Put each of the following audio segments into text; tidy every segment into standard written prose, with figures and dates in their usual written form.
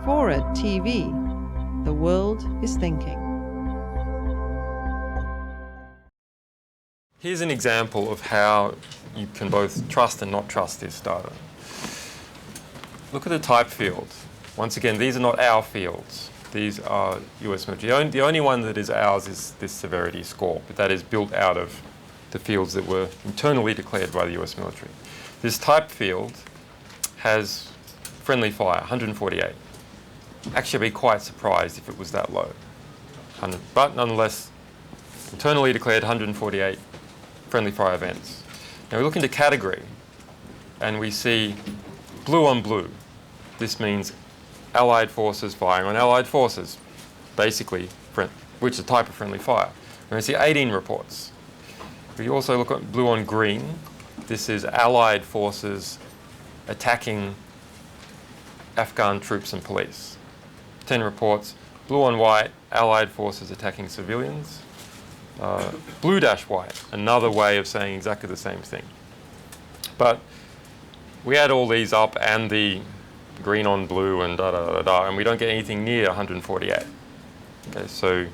FORA.tv. The world is thinking. Here's an example of how you can both trust and not trust this data. Look at the type field. Once again, these are not our fields. These are US military. The only one that is ours is this severity score, but that is built out of the fields that were internally declared by the US military. This type field has friendly fire, 148. Actually, I'd be quite surprised if it was that low. But nonetheless, internally declared 148 friendly fire events. Now we look into category and we see blue on blue. This means Allied forces firing on Allied forces, basically, which is a type of friendly fire. And we see 18 reports. We also look at blue on green. This is Allied forces attacking Afghan troops and police. 10 reports. Blue on white, Allied forces attacking civilians. Blue dash white, another way of saying exactly the same thing. But we add all these up and the green on blue and and we don't get anything near 148. Okay, so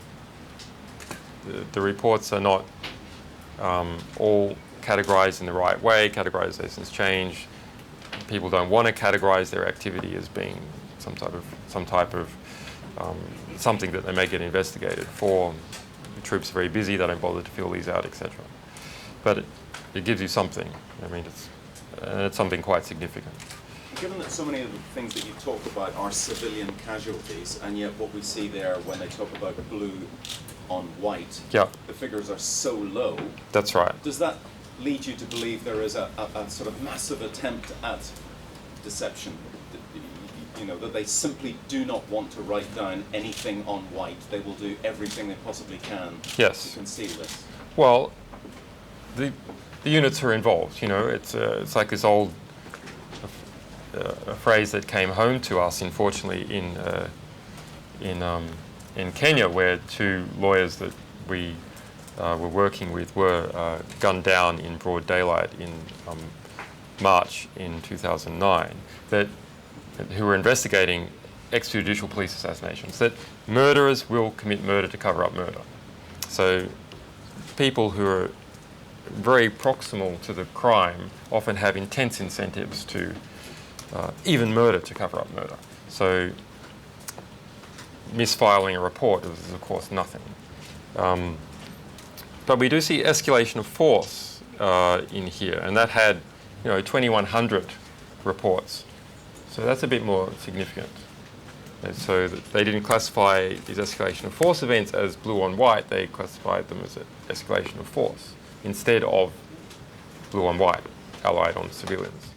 the reports are not all categorized in the right way. Categorizations change. People don't want to categorize their activity as being some type of something that they may get investigated for. The troops are very busy, they don't bother to fill these out, etc. But it gives you something. I mean, it's something quite significant. Given that so many of the things that you talked about are civilian casualties, and yet what we see there when they talk about blue on white, the figures are so low. That's right. Does that lead you to believe there is a sort of massive attempt at deception? You know, that they simply do not want to write down anything on white. They will do everything they possibly can to conceal this. Well, the units are involved. You know, it's like this old a phrase that came home to us, unfortunately, in Kenya, where two lawyers that we were working with were gunned down in broad daylight in March in 2009. Who were investigating extrajudicial police assassinations, that murderers will commit murder to cover up murder. So people who are very proximal to the crime often have intense incentives to even murder to cover up murder. So misfiling a report is, of course, nothing. But we do see escalation of force in here, and that had 2,100 reports. So that's a bit more significant. And so they didn't classify these escalation of force events as blue on white, they classified them as an escalation of force instead of blue on white, Allied on civilians.